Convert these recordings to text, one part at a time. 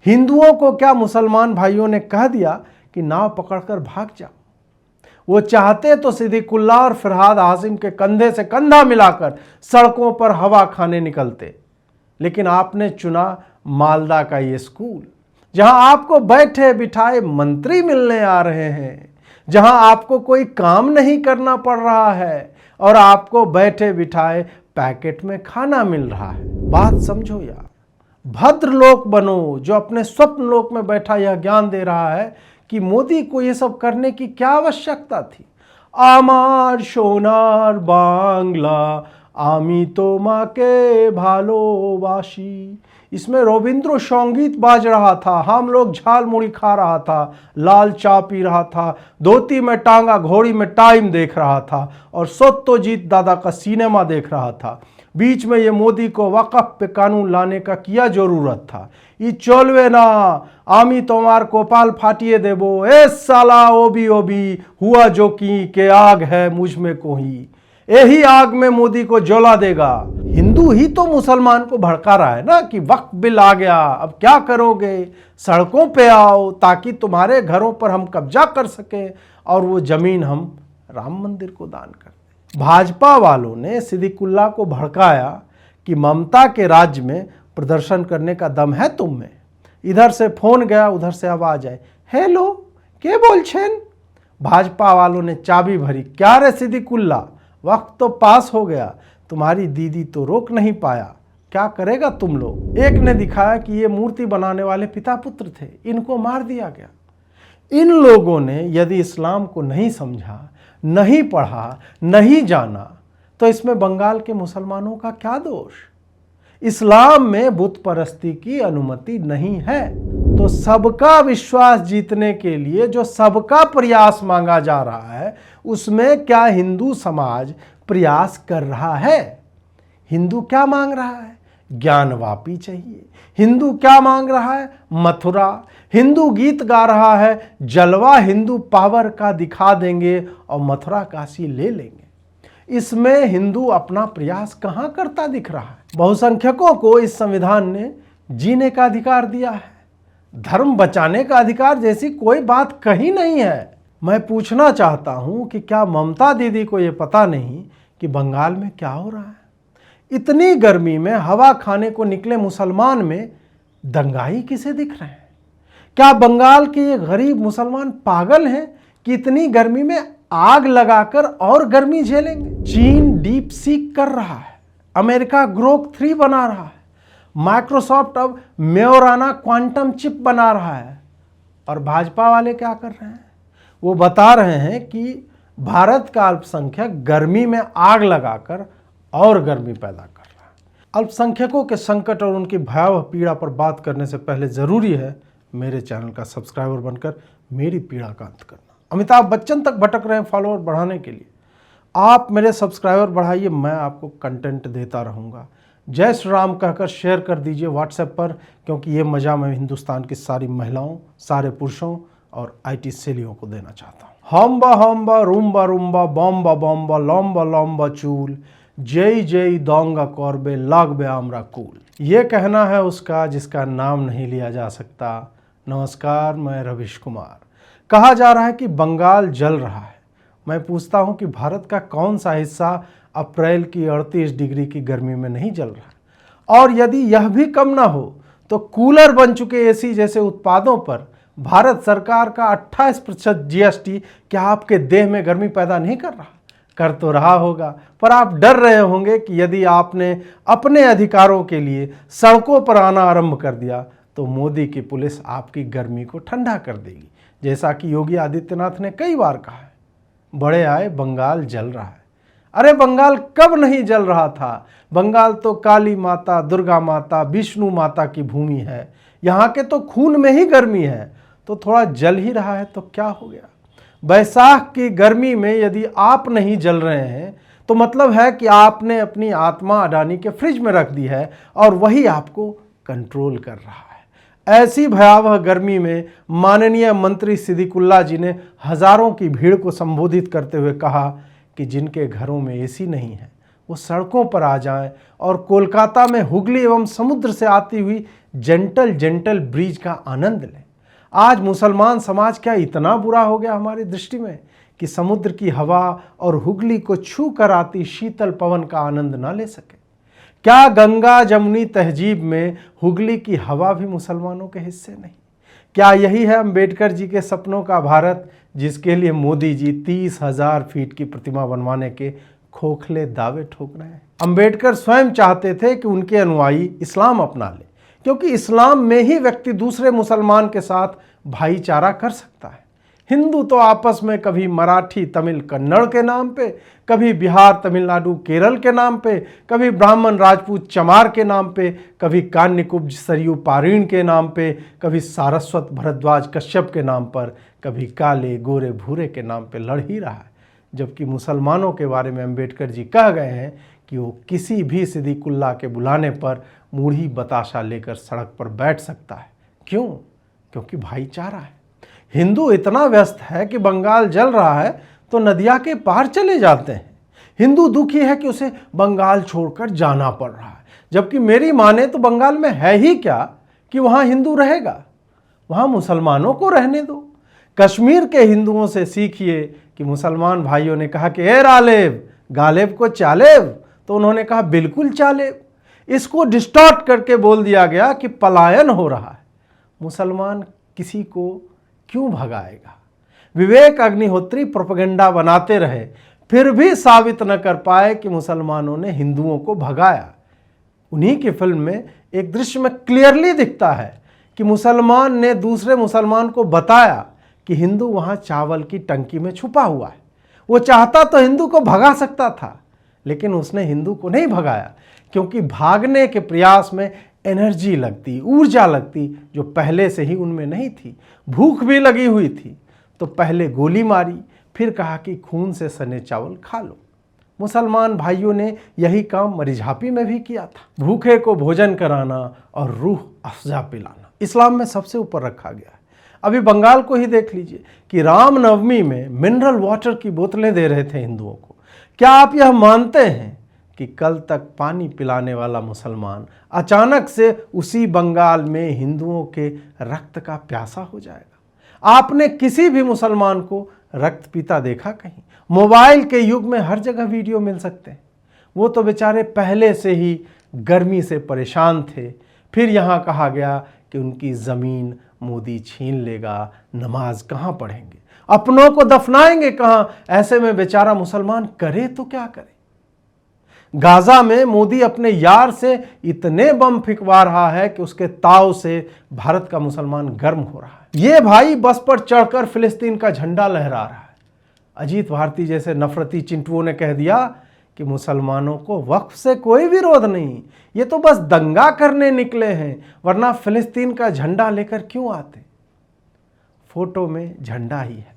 हिंदुओं को क्या मुसलमान भाइयों ने कह दिया कि नाव पकड़कर भाग जाओ? वो चाहते तो सिद्दीकुल्लाह और फरहाद हाशिम के कंधे से कंधा मिलाकर सड़कों पर हवा खाने निकलते, लेकिन आपने चुना मालदा का ये स्कूल, जहां आपको बैठे बिठाए मंत्री मिलने आ रहे हैं, जहां आपको कोई काम नहीं करना पड़ रहा है और आपको बैठे बिठाए पैकेट में खाना मिल रहा है। बात समझो यार, भद्र लोक बनो जो अपने स्वप्न लोक में बैठा यह ज्ञान दे रहा है कि मोदी को यह सब करने की क्या आवश्यकता थी। आमार सोनार बांग्ला आमी तोमाके भालोबासी, इसमें रविंद्र संगीत बाज रहा था, हम लोग झाल मुड़ी खा रहा था, लाल चा पी रहा था, धोती में टांगा घोड़ी में टाइम देख रहा था और सत्यजीत दादा का सिनेमा देख रहा था। बीच में ये मोदी को वक़्फ़ पे कानून लाने का क्या जरूरत था? ये चलवे ना, आमी तोमार कोपाल फाटिए देबो, ए साला ओबी ओबी हुआ जो की के आग है मुझ में कोई, यही आग में मोदी को जला देगा। हिंदू ही तो मुसलमान को भड़का रहा है ना कि वक्त बिल आ गया, अब क्या करोगे, सड़कों पे आओ ताकि तुम्हारे घरों पर हम कब्जा कर सकें और वो जमीन हम राम मंदिर को दान कर दें। भाजपा वालों ने सिद्दीकुल्लाह को भड़काया कि ममता के राज्य में प्रदर्शन करने का दम है तुम में। इधर से फोन गया, उधर से आवाज आए, हेलो के बोल छेन। भाजपा वालों ने चाबी भरी, क्या रे सिद्दीकुल्लाह, वक्त तो पास हो गया, तुम्हारी दीदी तो रोक नहीं पाया, क्या करेगा तुम लोग। एक ने दिखाया कि ये मूर्ति बनाने वाले पिता पुत्र थे, इनको मार दिया गया। इन लोगों ने यदि इस्लाम को नहीं समझा, नहीं पढ़ा, नहीं जाना, तो इसमें बंगाल के मुसलमानों का क्या दोष। इस्लाम में बुत परस्ती की अनुमति नहीं है। तो सबका विश्वास जीतने के लिए जो सबका प्रयास मांगा जा रहा है, उसमें क्या हिंदू समाज प्रयास कर रहा है? हिंदू क्या मांग रहा है? ज्ञानवापी चाहिए। हिंदू क्या मांग रहा है? मथुरा। हिंदू गीत गा रहा है, जलवा हिंदू पावर का दिखा देंगे और मथुरा काशी ले लेंगे। इसमें हिंदू अपना प्रयास कहां करता दिख रहा है? बहुसंख्यकों को इस संविधान ने जीने का अधिकार दिया है, धर्म बचाने का अधिकार जैसी कोई बात कही नहीं है। मैं पूछना चाहता हूं कि क्या ममता दीदी को यह पता नहीं कि बंगाल में क्या हो रहा है? इतनी गर्मी में हवा खाने को निकले मुसलमान में दंगाई किसे दिख रहे हैं? क्या बंगाल के ये गरीब मुसलमान पागल हैं कि इतनी गर्मी में आग लगाकर और गर्मी झेलेंगे? चीन डीप सीक कर रहा है, अमेरिका ग्रोक 3 बना रहा है, माइक्रोसॉफ्ट अब मेयोराना क्वांटम चिप बना रहा है, और भाजपा वाले क्या कर रहे हैं? वो बता रहे हैं कि भारत का अल्पसंख्यक गर्मी में आग लगाकर और गर्मी पैदा कर रहा है। अल्पसंख्यकों के संकट और उनकी भयावह पीड़ा पर बात करने से पहले ज़रूरी है मेरे चैनल का सब्सक्राइबर बनकर मेरी पीड़ा का अंत करना। अमिताभ बच्चन तक भटक रहे हैं फॉलोअर बढ़ाने के लिए, आप मेरे सब्सक्राइबर बढ़ाइए, मैं आपको कंटेंट देता रहूँगा। जय श्री राम कहकर शेयर कर दीजिए व्हाट्सएप पर, क्योंकि ये मज़ा मैं हिंदुस्तान की सारी महिलाओं, सारे पुरुषों और IT सेलियों को देना चाहता हूँ। हम्बा हम्बा रूम्बा रूम्बा बम्बा बम्बा लम्बा लम्बा चूल, जय जय दोंगा कौरबे लागबे आमरा कूल। ये कहना है उसका जिसका नाम नहीं लिया जा सकता। नमस्कार, मैं रविश कुमार। कहा जा रहा है कि बंगाल जल रहा है। मैं पूछता हूँ कि भारत का कौन सा हिस्सा अप्रैल की 38 डिग्री की गर्मी में नहीं जल रहा है? और यदि यह भी कम ना हो तो कूलर बन चुके AC जैसे उत्पादों पर भारत सरकार का 28% GST क्या आपके देह में गर्मी पैदा नहीं कर रहा? कर तो रहा होगा, पर आप डर रहे होंगे कि यदि आपने अपने अधिकारों के लिए सड़कों पर आना आरंभ कर दिया तो मोदी की पुलिस आपकी गर्मी को ठंडा कर देगी, जैसा कि योगी आदित्यनाथ ने कई बार कहा है। बड़े आए, बंगाल जल रहा है। अरे बंगाल कब नहीं जल रहा था? बंगाल तो काली माता, दुर्गा माता, विष्णु माता की भूमि है। यहाँ के तो खून में ही गर्मी है, तो थोड़ा जल ही रहा है तो क्या हो गया? बैसाख की गर्मी में यदि आप नहीं जल रहे हैं तो मतलब है कि आपने अपनी आत्मा अडानी के फ्रिज में रख दी है और वही आपको कंट्रोल कर रहा है। ऐसी भयावह गर्मी में माननीय मंत्री सिद्दीकुल्लाह जी ने हजारों की भीड़ को संबोधित करते हुए कहा कि जिनके घरों में AC नहीं है वो सड़कों पर आ जाएं और कोलकाता में हुगली एवं समुद्र से आती हुई जेंटल ब्रिज का आनंद लें। आज मुसलमान समाज क्या इतना बुरा हो गया हमारी दृष्टि में कि समुद्र की हवा और हुगली को छू कर आती शीतल पवन का आनंद ना ले सके? क्या गंगा जमुनी तहजीब में हुगली की हवा भी मुसलमानों के हिस्से नहीं? क्या यही है अंबेडकर जी के सपनों का भारत, जिसके लिए मोदी जी 30,000 फीट की प्रतिमा बनवाने के खोखले दावे ठोक रहे हैं? अंबेडकर स्वयं चाहते थे कि उनके अनुयायी इस्लाम अपना ले, क्योंकि इस्लाम में ही व्यक्ति दूसरे मुसलमान के साथ भाईचारा कर सकता है। हिंदू तो आपस में कभी मराठी तमिल कन्नड़ के नाम पे, कभी बिहार तमिलनाडु केरल के नाम पे, कभी ब्राह्मण राजपूत चमार के नाम पे, कभी कान्यकुब्ज सरयू पारीण के नाम पे, कभी सारस्वत भरद्वाज कश्यप के नाम पर, कभी काले गोरे भूरे के नाम पे लड़ ही रहा है। जबकि मुसलमानों के बारे में अंबेडकर जी कह गए हैं कि वो किसी भी सिद्दीकुल्लाह के बुलाने पर मूढ़ी बताशा लेकर सड़क पर बैठ सकता है। क्यों? क्योंकि भाईचारा है। हिंदू इतना व्यस्त है कि बंगाल जल रहा है तो नदिया के पार चले जाते हैं। हिंदू दुखी है कि उसे बंगाल छोड़कर जाना पड़ रहा है, जबकि मेरी माने तो बंगाल में है ही क्या कि वहाँ हिंदू रहेगा? वहाँ मुसलमानों को रहने दो। कश्मीर के हिंदुओं से सीखिए कि मुसलमान भाइयों ने कहा कि ए रालेब गालेब को चालेब, तो उन्होंने कहा बिल्कुल चालेब। इसको डिस्टॉर्ट करके बोल दिया गया कि पलायन हो रहा है। मुसलमान किसी को क्यों भगाएगा? विवेक अग्निहोत्री प्रोपेगेंडा बनाते रहे, फिर भी साबित न कर पाए कि मुसलमानों ने हिंदुओं को भगाया। उन्हीं की फिल्म में एक दृश्य में क्लियरली दिखता है कि मुसलमान ने दूसरे मुसलमान को बताया कि हिंदू वहाँ चावल की टंकी में छुपा हुआ है। वो चाहता तो हिंदू को भगा सकता था, लेकिन उसने हिंदू को नहीं भगाया, क्योंकि भागने के प्रयास में एनर्जी लगती, ऊर्जा लगती, जो पहले से ही उनमें नहीं थी। भूख भी लगी हुई थी तो पहले गोली मारी, फिर कहा कि खून से सने चावल खा लो। मुसलमान भाइयों ने यही काम मरिझापी में भी किया था। भूखे को भोजन कराना और रूह अफ़ज़ा पिलाना इस्लाम में सबसे ऊपर रखा गया है। अभी बंगाल को ही देख लीजिए कि रामनवमी में मिनरल वाटर की बोतलें दे रहे थे हिंदुओं को। क्या आप यह मानते हैं कि कल तक पानी पिलाने वाला मुसलमान अचानक से उसी बंगाल में हिंदुओं के रक्त का प्यासा हो जाएगा? आपने किसी भी मुसलमान को रक्त पीता देखा कहीं? मोबाइल के युग में हर जगह वीडियो मिल सकते हैं। वो तो बेचारे पहले से ही गर्मी से परेशान थे, फिर यहाँ कहा गया कि उनकी ज़मीन मोदी छीन लेगा, नमाज कहाँ पढ़ेंगे, अपनों को दफनाएंगे कहाँ? ऐसे में बेचारा मुसलमान करे तो क्या करे? गाजा में मोदी अपने यार से इतने बम फिकवा रहा है कि उसके ताव से भारत का मुसलमान गर्म हो रहा है। ये भाई बस पर चढ़कर फिलिस्तीन का झंडा लहरा रहा है। अजीत भारती जैसे नफरती चिंटुओं ने कह दिया कि मुसलमानों को वक्फ से कोई विरोध नहीं, ये तो बस दंगा करने निकले हैं, वरना फिलिस्तीन का झंडा लेकर क्यों आते? फोटो में झंडा ही है,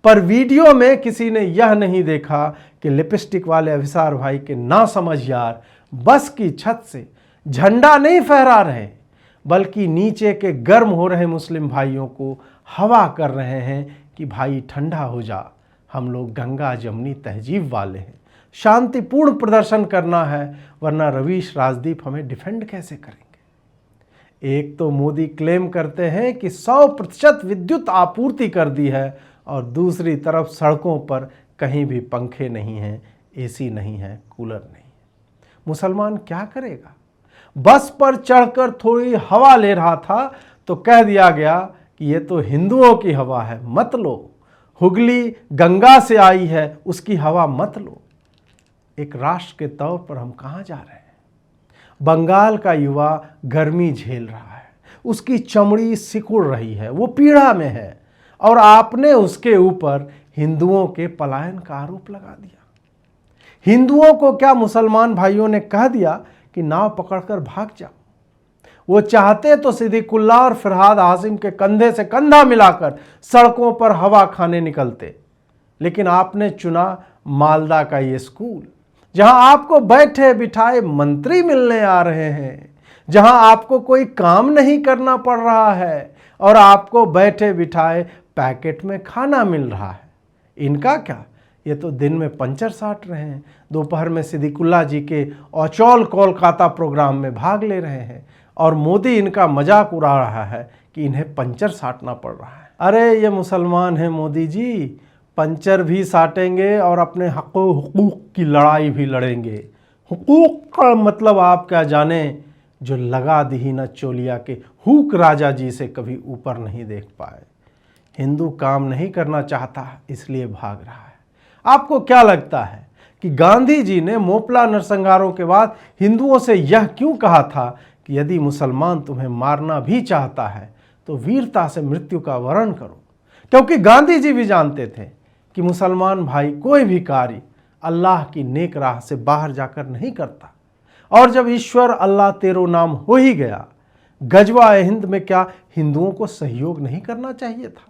पर वीडियो में किसी ने यह नहीं देखा कि लिपस्टिक वाले अभिसार भाई के ना समझ यार बस की छत से झंडा नहीं फहरा रहे, बल्कि नीचे के गर्म हो रहे मुस्लिम भाइयों को हवा कर रहे हैं कि भाई ठंडा हो जा, हम लोग गंगा जमुनी तहजीब वाले हैं, शांतिपूर्ण प्रदर्शन करना है, वरना रवीश राजदीप हमें डिफेंड कैसे करेंगे? एक तो मोदी क्लेम करते हैं कि 100% विद्युत आपूर्ति कर दी है, और दूसरी तरफ सड़कों पर कहीं भी पंखे नहीं हैं, एसी नहीं है, कूलर नहीं है। मुसलमान क्या करेगा? बस पर चढ़कर थोड़ी हवा ले रहा था तो कह दिया गया कि ये तो हिंदुओं की हवा है, मत लो। हुगली गंगा से आई है, उसकी हवा मत लो। एक राष्ट्र के तौर पर हम कहाँ जा रहे हैं? बंगाल का युवा गर्मी झेल रहा है, उसकी चमड़ी सिकुड़ रही है, वो पीड़ा में है, और आपने उसके ऊपर हिंदुओं के पलायन का आरोप लगा दिया। हिंदुओं को क्या मुसलमान भाइयों ने कह दिया कि नाव पकड़कर भाग जाओ? वो चाहते तो सिद्दीकुल्लाह और फरहाद हाशिम के कंधे से कंधा मिलाकर सड़कों पर हवा खाने निकलते, लेकिन आपने चुना मालदा का ये स्कूल, जहां आपको बैठे बिठाए मंत्री मिलने आ रहे हैं, जहां आपको कोई काम नहीं करना पड़ रहा है और आपको बैठे बिठाए पैकेट में खाना मिल रहा है। इनका क्या? ये तो दिन में पंचर साट रहे हैं, दोपहर में सिद्दीकुल्ला जी के औचौल कोलकाता प्रोग्राम में भाग ले रहे हैं और मोदी इनका मजाक उड़ा रहा है कि इन्हें पंचर साटना पड़ रहा है। अरे ये मुसलमान हैं मोदी जी, पंचर भी साटेंगे और अपने हुकूक की लड़ाई भी लड़ेंगे। हुकूक का मतलब आप क्या जाने, जो लगा दी न चोलिया के हुक राजा जी से कभी ऊपर नहीं देख पाए। हिंदू काम नहीं करना चाहता इसलिए भाग रहा है। आपको क्या लगता है कि गांधी जी ने मोपला नरसंहारों के बाद हिंदुओं से यह क्यों कहा था कि यदि मुसलमान तुम्हें मारना भी चाहता है तो वीरता से मृत्यु का वरण करो? क्योंकि गांधी जी भी जानते थे कि मुसलमान भाई कोई भी कार्य अल्लाह की नेक राह से बाहर जाकर नहीं करता। और जब ईश्वर अल्लाह तेरो नाम हो ही गया, गजवा हिंद में क्या हिंदुओं को सहयोग नहीं करना चाहिए था?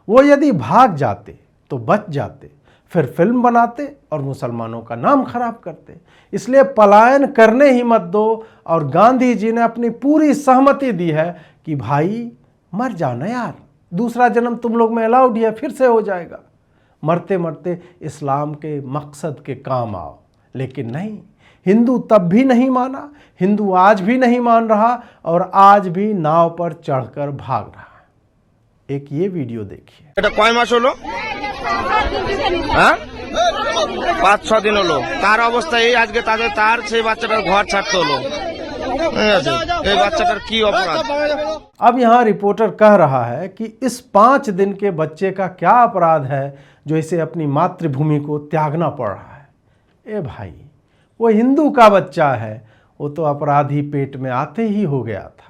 वो यदि भाग जाते तो बच जाते, फिर फिल्म बनाते और मुसलमानों का नाम खराब करते। इसलिए पलायन करने ही मत दो। और गांधी जी ने अपनी पूरी सहमति दी है कि भाई मर जाना यार, दूसरा जन्म तुम लोग में अलाउड है, फिर से हो जाएगा। मरते मरते इस्लाम के मकसद के काम आओ। लेकिन नहीं, हिंदू तब भी नहीं माना, हिंदू आज भी नहीं मान रहा और आज भी नाव पर चढ़कर भाग रहा है। एक ये वीडियो देखिए। এটা কয় মাস হলো? হ্যাঁ 5-6 দিন হলো। তার অবস্থা এই আজকে তার সেই বাচ্চাটার ঘর ছাড়তে হলো। এই বাচ্চাটার কি অপরাধ? अब यहाँ रिपोर्टर कह रहा है कि इस 5 दिन के बच्चे का क्या अपराध है जो इसे अपनी मातृभूमि को त्यागना पड़ रहा है। ए भाई, वो हिंदू का बच्चा है, वो तो अपराधी पेट में आते ही हो गया था।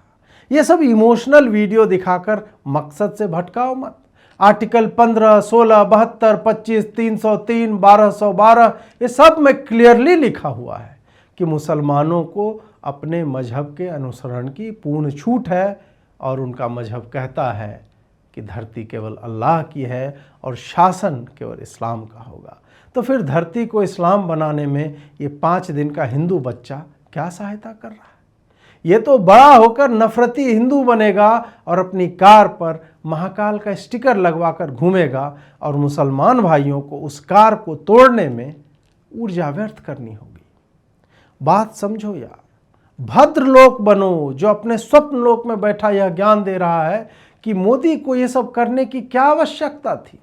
ये सब इमोशनल वीडियो दिखाकर मकसद से भटकाओ मत। आर्टिकल 15, 16, 72, 25, 303, 1212 ये सब में क्लियरली लिखा हुआ है कि मुसलमानों को अपने मजहब के अनुसरण की पूर्ण छूट है और उनका मजहब कहता है कि धरती केवल अल्लाह की है और शासन केवल इस्लाम का होगा। तो फिर धरती को इस्लाम बनाने में ये 5 दिन का हिंदू बच्चा क्या सहायता कर रहा है? ये तो बड़ा होकर नफरती हिंदू बनेगा और अपनी कार पर महाकाल का स्टिकर लगवाकर घूमेगा और मुसलमान भाइयों को उस कार को तोड़ने में ऊर्जा व्यर्थ करनी होगी। बात समझो यार, भद्र लोक बनो जो अपने स्वप्न लोक में बैठा यह ज्ञान दे रहा है कि मोदी को ये सब करने की क्या आवश्यकता थी।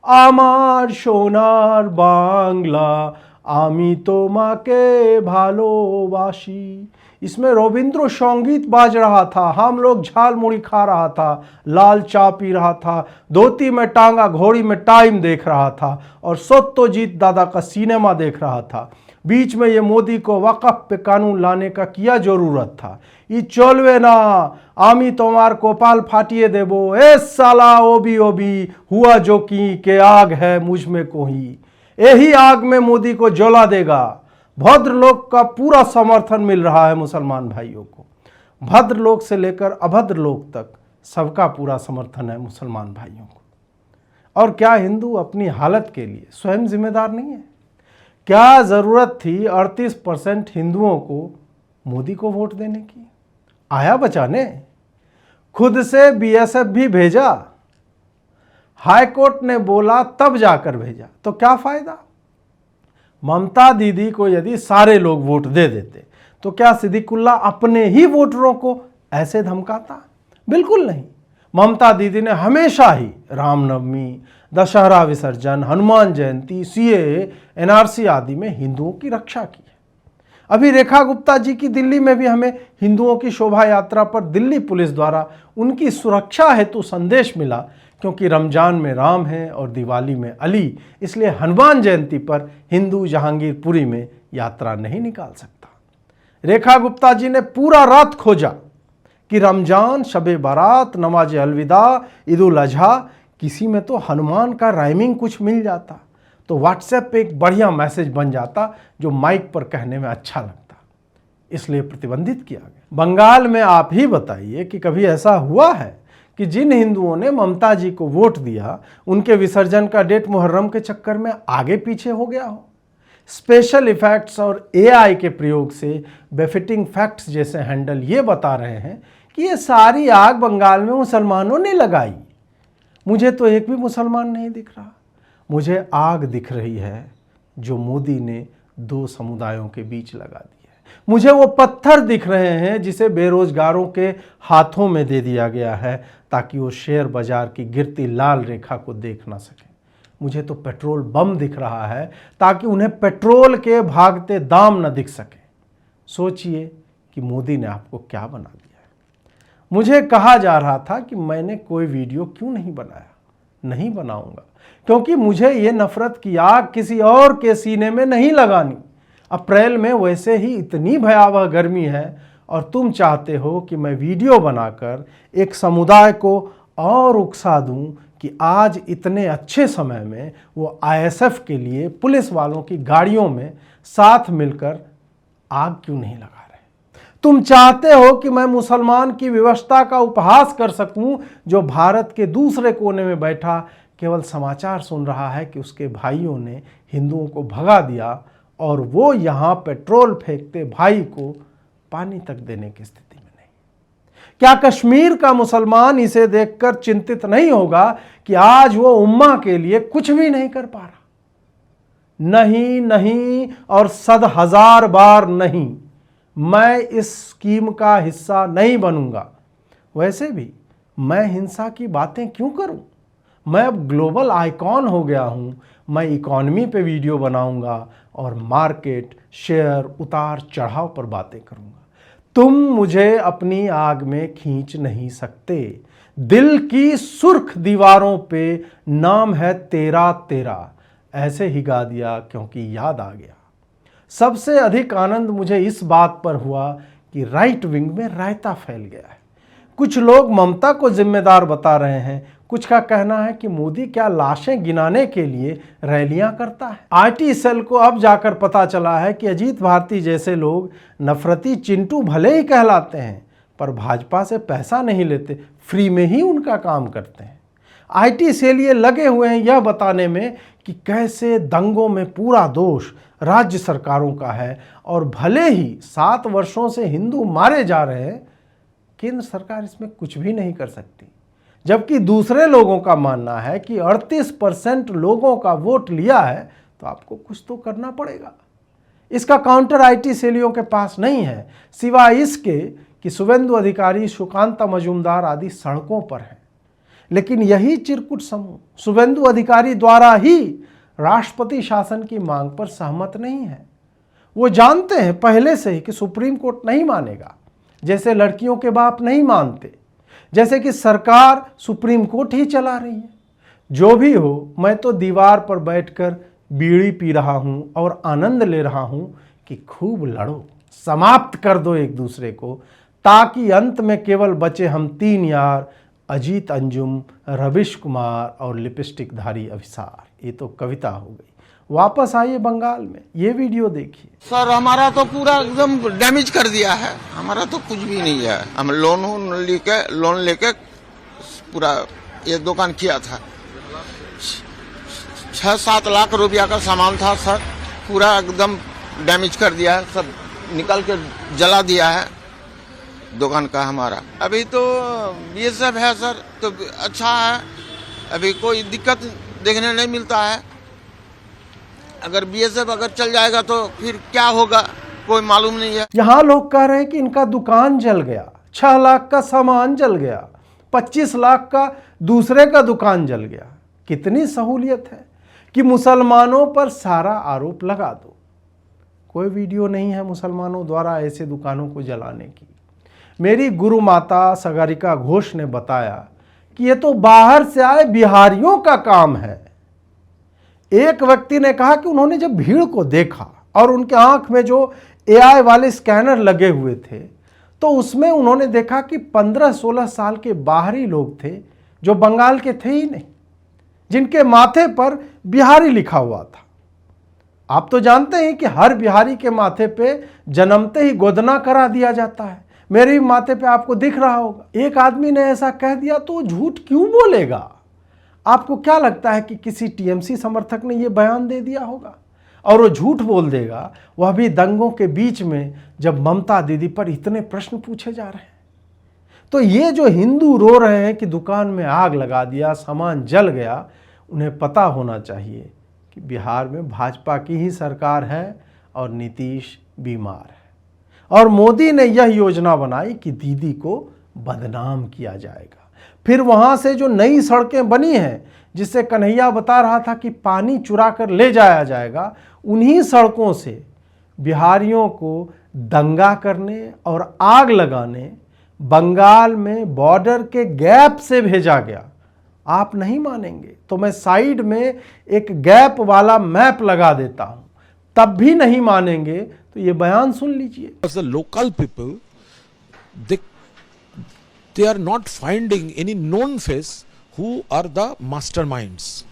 आमार सोनार बांग्ला आमी तोमाके भालोबासी, इसमें रविंद्र संगीत बाज रहा था, हम लोग झाल मुड़ी खा रहा था, लाल चा पी रहा था, धोती में टांगा घोड़ी में टाइम देख रहा था और सत्यजीत दादा का सिनेमा देख रहा था। बीच में ये मोदी को वक़्फ़ पे कानून लाने का क्या जरूरत था? ये चलवे ना, आमी तोमार कोपाल फाटिए देबो, ए साला ओबी ओबी हुआ जो की के आग है मुझ में कोई, यही आग में मोदी को जला देगा। भद्र लोक का पूरा समर्थन मिल रहा है मुसलमान भाइयों को। भद्र लोक से लेकर अभद्र लोक तक सबका पूरा समर्थन है मुसलमान भाइयों को। और क्या हिंदू अपनी हालत के लिए स्वयं जिम्मेदार नहीं है? क्या ज़रूरत थी 38% हिंदुओं को मोदी को वोट देने की? आया बचाने? खुद से बीएसएफ भी भेजा, हाईकोर्ट ने बोला तब जाकर भेजा, तो क्या फ़ायदा? ममता दीदी को यदि सारे लोग वोट दे देते तो क्या सिद्दीकुल्ला अपने ही वोटरों को ऐसे धमकाता? बिल्कुल नहीं। ममता दीदी ने हमेशा ही रामनवमी, दशहरा विसर्जन, हनुमान जयंती, सीए, एनआरसी आदि में हिंदुओं की रक्षा की है। अभी रेखा गुप्ता जी की दिल्ली में भी हमें हिंदुओं की शोभा यात्रा पर दिल्ली पुलिस द्वारा उनकी सुरक्षा हेतु संदेश मिला, क्योंकि रमजान में राम है और दिवाली में अली, इसलिए हनुमान जयंती पर हिंदू जहांगीरपुरी में यात्रा नहीं निकाल सकता। रेखा गुप्ता जी ने पूरा रात खोजा कि रमजान, शबे बारात, नमाज अलविदा, ईद उल अजहा, किसी में तो हनुमान का राइमिंग कुछ मिल जाता तो व्हाट्सएप पे एक बढ़िया मैसेज बन जाता जो माइक पर कहने में अच्छा लगता, इसलिए प्रतिबंधित किया गया। बंगाल में आप ही बताइए कि कभी ऐसा हुआ है कि जिन हिंदुओं ने ममता जी को वोट दिया उनके विसर्जन का डेट मुहर्रम के चक्कर में आगे पीछे हो गया हो? स्पेशल इफेक्ट्स और एआई के प्रयोग से बेफिटिंग फैक्ट्स जैसे हैंडल ये बता रहे हैं कि ये सारी आग बंगाल में मुसलमानों ने लगाई। मुझे तो एक भी मुसलमान नहीं दिख रहा। मुझे आग दिख रही है जो मोदी ने दो समुदायों के बीच लगा दी है। मुझे वो पत्थर दिख रहे हैं जिसे बेरोजगारों के हाथों में दे दिया गया है ताकि वो शेयर बाजार की गिरती लाल रेखा को देख ना सकें। मुझे तो पेट्रोल बम दिख रहा है ताकि उन्हें पेट्रोल के भागते दाम न दिख सके। सोचिए कि मोदी ने आपको क्या बना दिया है। मुझे कहा जा रहा था कि मैंने कोई वीडियो क्यों नहीं बनाया। नहीं बनाऊंगा क्योंकि मुझे ये नफरत की आग किसी और के सीने में नहीं लगानी। अप्रैल में वैसे ही इतनी भयावह गर्मी है और तुम चाहते हो कि मैं वीडियो बनाकर एक समुदाय को और उकसा दूं कि आज इतने अच्छे समय में वो आईएसएफ के लिए पुलिस वालों की गाड़ियों में साथ मिलकर आग क्यों नहीं लगा रहे। तुम चाहते हो कि मैं मुसलमान की व्यवस्था का उपहास कर सकूं जो भारत के दूसरे कोने में बैठा केवल समाचार सुन रहा है कि उसके भाइयों ने हिंदुओं को भगा दिया और वो यहाँ पेट्रोल फेंकते भाई को पानी तक देने की स्थिति में नहीं। क्या कश्मीर का मुसलमान इसे देखकर चिंतित नहीं होगा कि आज वो उम्मा के लिए कुछ भी नहीं कर पा रहा। नहीं नहीं और 100,000 बार नहीं, मैं इस स्कीम का हिस्सा नहीं बनूंगा। वैसे भी मैं हिंसा की बातें क्यों करूं। मैं अब ग्लोबल आइकॉन हो गया हूं। मैं इकॉनमी पे वीडियो बनाऊंगा और मार्केट शेयर उतार चढ़ाव पर बातें करूंगा। तुम मुझे अपनी आग में खींच नहीं सकते। दिल की सुर्ख दीवारों पे नाम है तेरा तेरा, ऐसे ही गा दिया क्योंकि याद आ गया। सबसे अधिक आनंद मुझे इस बात पर हुआ कि राइट विंग में रायता फैल गया है। कुछ लोग ममता को जिम्मेदार बता रहे हैं, कुछ का कहना है कि मोदी क्या लाशें गिनाने के लिए रैलियां करता है। आईटी सेल को अब जाकर पता चला है कि अजीत भारती जैसे लोग नफरती चिंटू भले ही कहलाते हैं पर भाजपा से पैसा नहीं लेते, फ्री में ही उनका काम करते हैं। आईटी सेल ये लगे हुए हैं यह बताने में कि कैसे दंगों में पूरा दोष राज्य सरकारों का है और भले ही 7 वर्षों से हिंदू मारे जा रहे हैं, केंद्र सरकार इसमें कुछ भी नहीं कर सकती। जबकि दूसरे लोगों का मानना है कि 38% लोगों का वोट लिया है तो आपको कुछ तो करना पड़ेगा। इसका काउंटर आईटी सेलियों के पास नहीं है, सिवाय इसके कि शुभेंदु अधिकारी, सुकांता मजूमदार आदि सड़कों पर हैं। लेकिन यही चिरकुट समूह शुभेंदु अधिकारी द्वारा ही राष्ट्रपति शासन की मांग पर सहमत नहीं है। वो जानते हैं पहले से ही कि सुप्रीम कोर्ट नहीं मानेगा, जैसे लड़कियों के बाप नहीं मानते, जैसे कि सरकार सुप्रीम कोर्ट ही चला रही है। जो भी हो, मैं तो दीवार पर बैठकर बीड़ी पी रहा हूं और आनंद ले रहा हूं कि खूब लड़ो, समाप्त कर दो एक दूसरे को, ताकि अंत में केवल बचे हम 3 यार, अजीत अंजुम, रविश कुमार और लिपस्टिकधारी अभिसार। ये तो कविता हो गई। वापस आइए बंगाल में, ये वीडियो देखिए। सर हमारा तो पूरा एकदम डैमेज कर दिया है, हमारा तो कुछ भी नहीं है। हम लोन लेके पूरा ये दुकान किया था। 6-7 लाख रुपया का सामान था सर, पूरा एकदम डैमेज कर दिया है, सब निकाल के जला दिया है दुकान का हमारा। अभी तो ये सब है सर, तो अच्छा है, अभी कोई दिक्कत देखने नहीं मिलता है। अगर बीएसएफ अगर चल जाएगा तो फिर क्या होगा कोई मालूम नहीं है। यहाँ लोग कह रहे हैं कि इनका दुकान जल गया, 6 लाख का सामान जल गया, 25 लाख का दूसरे का दुकान जल गया। कितनी सहूलियत है कि मुसलमानों पर सारा आरोप लगा दो। कोई वीडियो नहीं है मुसलमानों द्वारा ऐसे दुकानों को जलाने की। मेरी गुरु माता सगारिका घोष ने बताया कि ये तो बाहर से आए बिहारियों का काम है। एक व्यक्ति ने कहा कि उन्होंने जब भीड़ को देखा और उनके आंख में जो एआई वाले स्कैनर लगे हुए थे तो उसमें उन्होंने देखा कि 15-16 साल के बाहरी लोग थे जो बंगाल के थे ही नहीं, जिनके माथे पर बिहारी लिखा हुआ था। आप तो जानते हैं कि हर बिहारी के माथे पे जन्मते ही गोदना करा दिया जाता है। मेरे भी माथे पे आपको दिख रहा होगा। एक आदमी ने ऐसा कह दिया तो झूठ क्यों बोलेगा। आपको क्या लगता है कि किसी टीएमसी समर्थक ने यह बयान दे दिया होगा और वो झूठ बोल देगा, वह भी दंगों के बीच में जब ममता दीदी पर इतने प्रश्न पूछे जा रहे हैं। तो ये जो हिंदू रो रहे हैं कि दुकान में आग लगा दिया, सामान जल गया, उन्हें पता होना चाहिए कि बिहार में भाजपा की ही सरकार है और नीतीश बीमार है। और मोदी ने यह योजना बनाई कि दीदी को बदनाम किया जाएगा। फिर वहाँ से जो नई सड़कें बनी हैं, जिससे कन्हैया बता रहा था कि पानी चुरा कर ले जाया जाएगा, उन्हीं सड़कों से बिहारियों को दंगा करने और आग लगाने बंगाल में बॉर्डर के गैप से भेजा गया। आप नहीं मानेंगे तो मैं साइड में एक गैप वाला मैप लगा देता हूं, तब भी नहीं मानेंगे तो ये बयान सुन लीजिए। As the local people, they are not finding any known face who are the masterminds.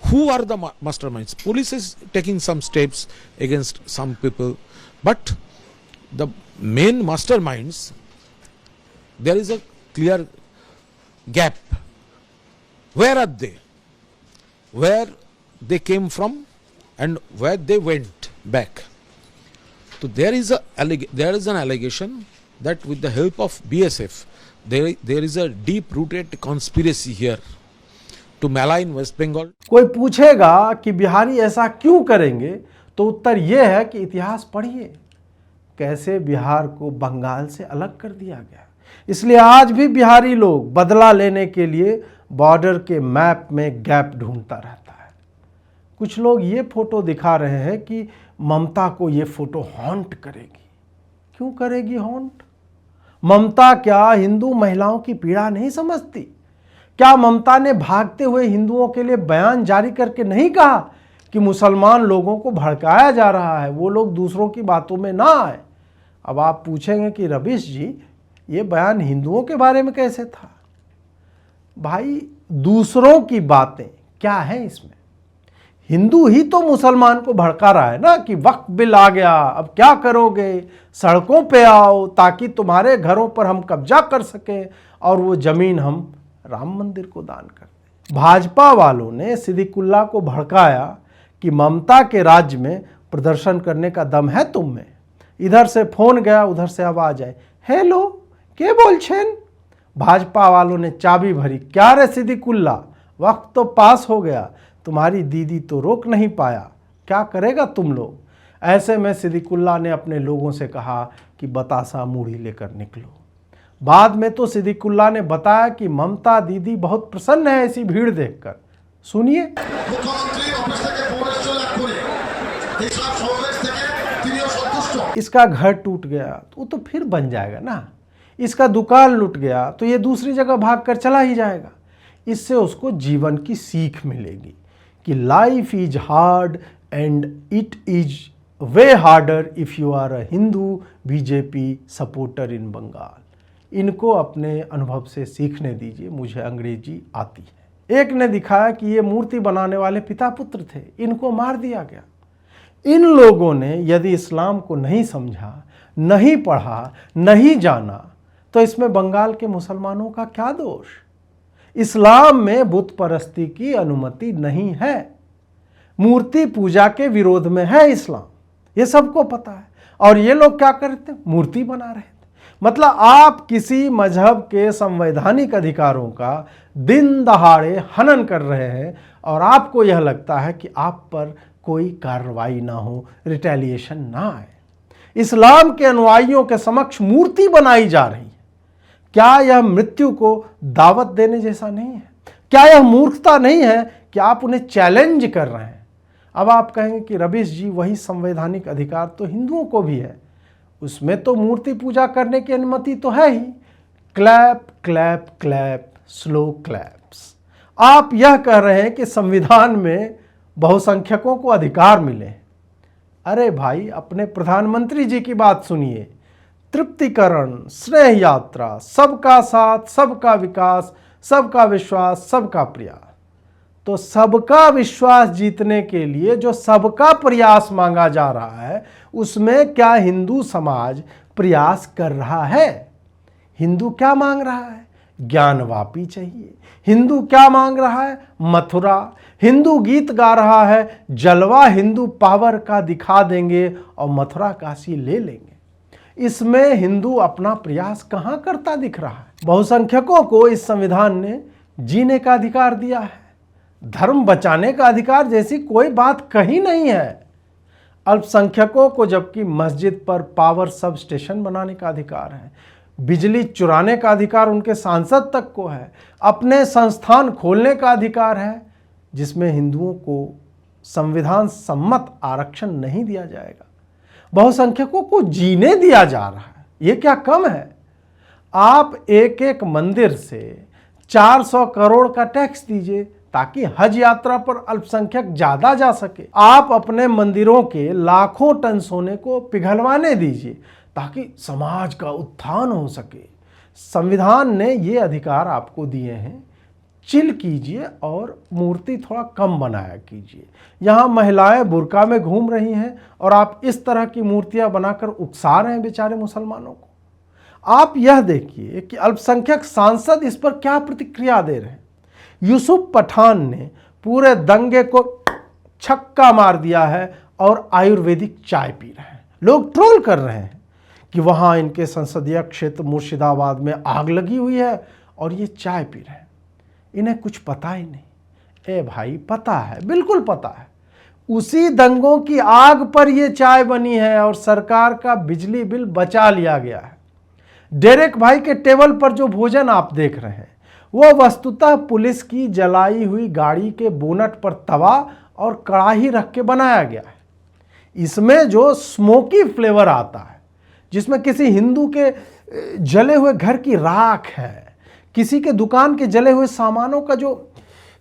Who are the masterminds? Police is taking some steps against some people, but the main masterminds, there is a clear gap. Where are they? Where they came from and where they went back. So there is an allegation that with the help of BSF, there is a deep-rooted conspiracy here to malign West Bengal. कोई पूछेगा कि बिहारी ऐसा क्यों करेंगे, तो उत्तर यह है कि इतिहास पढ़िए, कैसे बिहार को बंगाल से अलग कर दिया गया। इसलिए आज भी बिहारी लोग बदला लेने के लिए बॉर्डर के मैप में गैप ढूंढता रहता है। कुछ लोग ये फोटो दिखा रहे हैं कि ममता को ये फोटो हॉन्ट करेगी। क्यों करेगी हॉन्ट? ममता क्या हिंदू महिलाओं की पीड़ा नहीं समझती? क्या ममता ने भागते हुए हिंदुओं के लिए बयान जारी करके नहीं कहा कि मुसलमान लोगों को भड़काया जा रहा है, वो लोग दूसरों की बातों में ना आए? अब आप पूछेंगे कि रवीश जी, ये बयान हिंदुओं के बारे में कैसे था? भाई, दूसरों की बातें क्या है इसमें? हिंदू ही तो मुसलमान को भड़का रहा है ना कि वक्फ बिल आ गया, अब क्या करोगे, सड़कों पे आओ ताकि तुम्हारे घरों पर हम कब्जा कर सकें और वो जमीन हम राम मंदिर को दान कर दें। भाजपा वालों ने सिद्दीकुल्ला को भड़काया कि ममता के राज्य में प्रदर्शन करने का दम है तुम में। इधर से फोन गया, उधर से आवाज आई, हेलो के बोलछेन? भाजपा वालों ने चाबी भरी, क्या रे सिद्दीकुल्ला, वक्त तो पास हो गया, तुम्हारी दीदी तो रोक नहीं पाया, क्या करेगा तुम लोग? ऐसे में सिद्दीकुल्ला ने अपने लोगों से कहा कि बतासा मूढ़ी लेकर निकलो। बाद में तो सिद्दीकुल्ला ने बताया कि ममता दीदी बहुत प्रसन्न है ऐसी भीड़ देखकर। सुनिए। इसका घर टूट गया तो वो तो फिर बन जाएगा ना, इसका दुकान लूट गया तो ये दूसरी जगह भागकर चला ही जाएगा। इससे उसको जीवन की सीख मिलेगी कि life is hard and it is way harder if you are a Hindu BJP supporter in Bengal. इनको अपने अनुभव से सीखने दीजिए, मुझे अंग्रेजी आती है। एक ने दिखाया कि ये मूर्ति बनाने वाले पिता पुत्र थे, इनको मार दिया गया। इन लोगों ने यदि इस्लाम को नहीं समझा, नहीं पढ़ा, नहीं जाना, तो इसमें बंगाल के मुसलमानों का क्या दोष? इस्लाम में बुत परस्ती की अनुमति नहीं है, मूर्ति पूजा के विरोध में है इस्लाम, ये सबको पता है। और ये लोग क्या करते, मूर्ति बना रहे थे। मतलब आप किसी मजहब के संवैधानिक अधिकारों का दिन दहाड़े हनन कर रहे हैं और आपको यह लगता है कि आप पर कोई कार्रवाई ना हो, रिटेलिएशन ना आए। इस्लाम के अनुयायियों के समक्ष मूर्ति बनाई जा रही है। क्या यह मृत्यु को दावत देने जैसा नहीं है? क्या यह मूर्खता नहीं है कि आप उन्हें चैलेंज कर रहे हैं? अब आप कहेंगे कि रवीश जी, वही संवैधानिक अधिकार तो हिंदुओं को भी है, उसमें तो मूर्ति पूजा करने की अनुमति तो है ही। Clap clap clap, slow claps. आप यह कह रहे हैं कि संविधान में बहुसंख्यकों को अधिकार मिले। अरे भाई, अपने प्रधानमंत्री जी की बात सुनिए, तृप्तिकरण, स्नेह यात्रा, सबका साथ, सबका विकास, सबका विश्वास, सबका प्रयास। तो सबका विश्वास जीतने के लिए जो सबका प्रयास मांगा जा रहा है, उसमें क्या हिंदू समाज प्रयास कर रहा है? हिंदू क्या मांग रहा है? ज्ञानवापी चाहिए। हिंदू क्या मांग रहा है? मथुरा। हिंदू गीत गा रहा है, जलवा हिंदू पावर का दिखा देंगे और मथुरा काशी ले लेंगे। इसमें हिंदू अपना प्रयास कहां करता दिख रहा है? बहुसंख्यकों को इस संविधान ने जीने का अधिकार दिया है, धर्म बचाने का अधिकार जैसी कोई बात कही नहीं है। अल्पसंख्यकों को जबकि मस्जिद पर पावर सब स्टेशन बनाने का अधिकार है, बिजली चुराने का अधिकार उनके सांसद तक को है, अपने संस्थान खोलने का अधिकार है जिसमें हिंदुओं को संविधान सम्मत आरक्षण नहीं दिया जाएगा, बहुसंख्यकों को जीने दिया जा रहा है। ये क्या कम है? आप एक एक मंदिर से 400 करोड़ का टैक्स दीजिए ताकि हज यात्रा पर अल्पसंख्यक ज्यादा जा सके। आप अपने मंदिरों के लाखों टन सोने को पिघलवाने दीजिए ताकि समाज का उत्थान हो सके। संविधान ने ये अधिकार आपको दिए हैं, चिल कीजिए और मूर्ति थोड़ा कम बनाया कीजिए। यहाँ महिलाएं बुर्का में घूम रही हैं और आप इस तरह की मूर्तियां बनाकर उकसा रहे हैं बेचारे मुसलमानों को। आप यह देखिए कि अल्पसंख्यक सांसद इस पर क्या प्रतिक्रिया दे रहे हैं। यूसुफ पठान ने पूरे दंगे को छक्का मार दिया है और आयुर्वेदिक चाय पी रहे हैं। लोग ट्रोल कर रहे हैं कि वहाँ इनके संसदीय क्षेत्र मुर्शिदाबाद में आग लगी हुई है और ये चाय पी रहे हैं। इन्हें कुछ पता ही नहीं। ए भाई, पता है, बिल्कुल पता है। उसी दंगों की आग पर यह चाय बनी है और सरकार का बिजली बिल बचा लिया गया है। डेरेक भाई के टेबल पर जो भोजन आप देख रहे हैं वो वस्तुतः पुलिस की जलाई हुई गाड़ी के बोनट पर तवा और कड़ाही रख के बनाया गया है। इसमें जो स्मोकी फ्लेवर आता है, जिसमें किसी हिंदू के जले हुए घर की राख है, किसी के दुकान के जले हुए सामानों का जो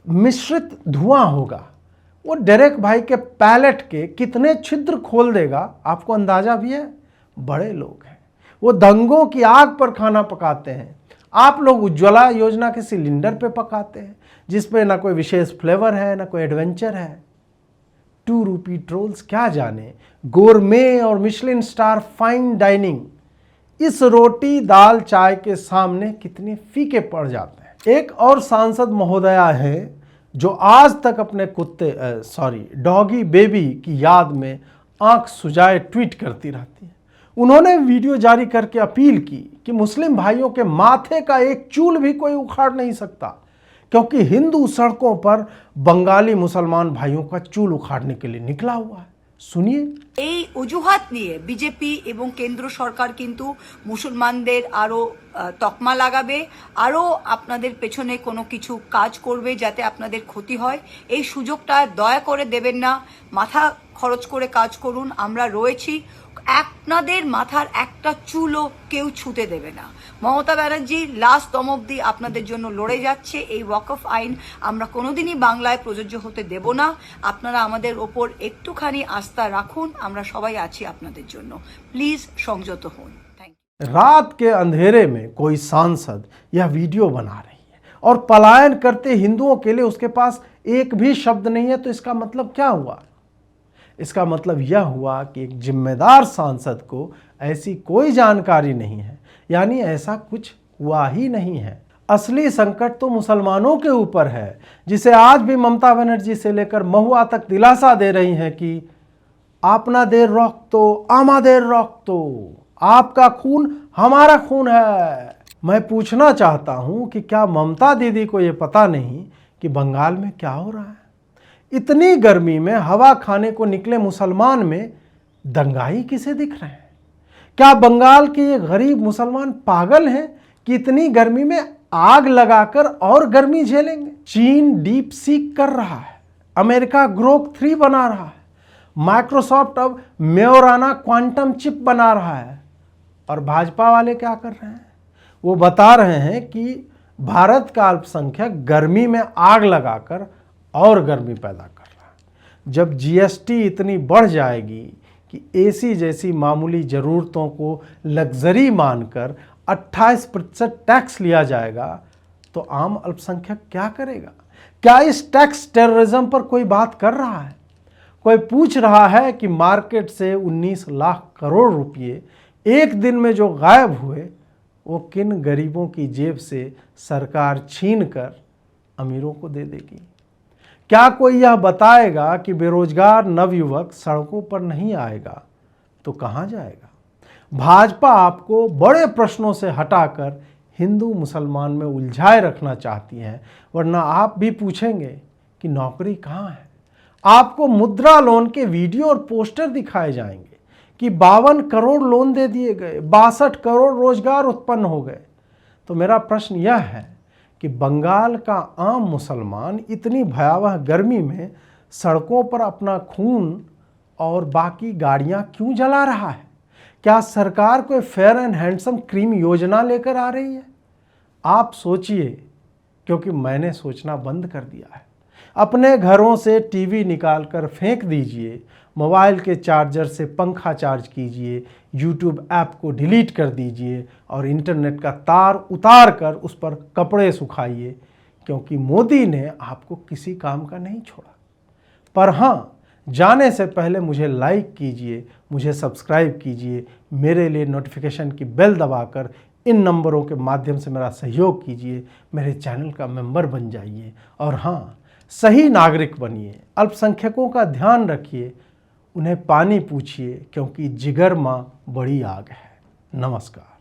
मिश्रित धुआं होगा, वो डेरेक भाई के पैलेट के कितने छिद्र खोल देगा आपको अंदाजा भी है। बड़े लोग हैं, वो दंगों की आग पर खाना पकाते हैं। आप लोग उज्ज्वला योजना के सिलेंडर पे पकाते हैं जिसपे ना कोई विशेष फ्लेवर है ना कोई एडवेंचर है। 2 रूपी ट्रोल्स क्या जाने गोरमे और मिशेलिन स्टार फाइन डाइनिंग इस रोटी दाल चाय के सामने कितने फीके पड़ जाते हैं। एक और सांसद महोदया है जो आज तक अपने डॉगी बेबी की याद में आंख सुजाए ट्वीट करती रहती है। उन्होंने वीडियो जारी करके अपील की कि मुस्लिम भाइयों के माथे का एक चूल भी कोई उखाड़ नहीं सकता, क्योंकि हिंदू सड़कों पर बंगाली मुसलमान भाइयों का चूल उखाड़ने के लिए निकला हुआ है। শুনিয়ে এই অজুহাত নিয়ে বিজেপি এবং কেন্দ্র সরকার কিন্তু মুসলমানদের আরো তকমা লাগাবে, আরো আপনাদের পেছনে কোনো কিছু কাজ করবে যাতে আপনাদের ক্ষতি হয়। এই সুযোগটা দয়া করে দেবেন না। মাথা খরচ করে কাজ করুন, আমরা রয়েছি। আপনাদের মাথার একটা চুলও কেউ ছুঁতে দেবে না। মমতা ব্যানার্জি লাস্ট দম অবধি আপনাদের জন্য লড়ে যাচ্ছে। এই ওয়াকফ আইন আমরা কোনোদিনই বাংলায় প্রযোজ্য হতে দেব না। আপনারা আমাদের ওপর একটুখানি আস্থা রাখুন, আমরা সবাই আছি আপনাদের জন্য। প্লিজ সংযত হন। Thank you. रात के अंधेरे में कोई सांसद यह वीडियो बना रही है और पलायन करते हिंदुओं के लिए उसके पास एक भी शब्द नहीं है, तो इसका मतलब क्या हुआ? इसका मतलब यह हुआ कि एक जिम्मेदार सांसद को ऐसी कोई जानकारी नहीं है, यानी ऐसा कुछ हुआ ही नहीं है। असली संकट तो मुसलमानों के ऊपर है, जिसे आज भी ममता बनर्जी से लेकर महुआ तक दिलासा दे रही हैं कि आपना देर रक्तो आमादेर रक्तो, आपका खून हमारा खून है। मैं पूछना चाहता हूं कि क्या ममता दीदी को यह पता नहीं कि बंगाल में क्या हो रहा है? इतनी गर्मी में हवा खाने को निकले मुसलमान में दंगाई किसे दिख रहे हैं? क्या बंगाल के ये गरीब मुसलमान पागल हैं कि इतनी गर्मी में आग लगाकर और गर्मी झेलेंगे? चीन डीप सीक कर रहा है, अमेरिका ग्रोक 3 बना रहा है, माइक्रोसॉफ्ट अब मेयोराना क्वांटम चिप बना रहा है, और भाजपा वाले क्या कर रहे हैं? वो बता रहे हैं कि भारत का अल्पसंख्यक गर्मी में आग लगाकर और गर्मी पैदा कर रहा है। जब जीएसटी इतनी बढ़ जाएगी कि एसी जैसी मामूली ज़रूरतों को लग्जरी मानकर 28% टैक्स लिया जाएगा, तो आम अल्पसंख्यक क्या करेगा? क्या इस टैक्स टेररिज्म पर कोई बात कर रहा है? कोई पूछ रहा है कि मार्केट से 19 लाख करोड़ रुपये एक दिन में जो गायब हुए, वो किन गरीबों की जेब से सरकार छीन कर अमीरों को दे देगी? क्या कोई यह बताएगा कि बेरोजगार नवयुवक सड़कों पर नहीं आएगा तो कहाँ जाएगा? भाजपा आपको बड़े प्रश्नों से हटाकर हिंदू मुसलमान में उलझाए रखना चाहती है, वरना आप भी पूछेंगे कि नौकरी कहाँ है। आपको मुद्रा लोन के वीडियो और पोस्टर दिखाए जाएंगे कि 52 करोड़ लोन दे दिए गए, 62 करोड़ रोजगार उत्पन्न हो गए। तो मेरा प्रश्न यह है कि बंगाल का आम मुसलमान इतनी भयावह गर्मी में सड़कों पर अपना खून और बाकी गाड़ियां क्यों जला रहा है? क्या सरकार कोई फेयर एंड हैंडसम क्रीम योजना लेकर आ रही है? आप सोचिए, क्योंकि मैंने सोचना बंद कर दिया है। अपने घरों से टीवी निकालकर फेंक दीजिए, मोबाइल के चार्जर से पंखा चार्ज कीजिए, यूट्यूब ऐप को डिलीट कर दीजिए और इंटरनेट का तार उतार कर उस पर कपड़े सुखाइए, क्योंकि मोदी ने आपको किसी काम का नहीं छोड़ा। पर हाँ, जाने से पहले मुझे लाइक कीजिए, मुझे सब्सक्राइब कीजिए, मेरे लिए नोटिफिकेशन की बेल दबाकर इन नंबरों के माध्यम से मेरा सहयोग कीजिए, मेरे चैनल का मेंबर बन जाइए और हाँ, सही नागरिक बनिए। अल्पसंख्यकों का ध्यान रखिए, उन्हें पानी पूछिए, क्योंकि जिगर माँ बड़ी आग है। नमस्कार।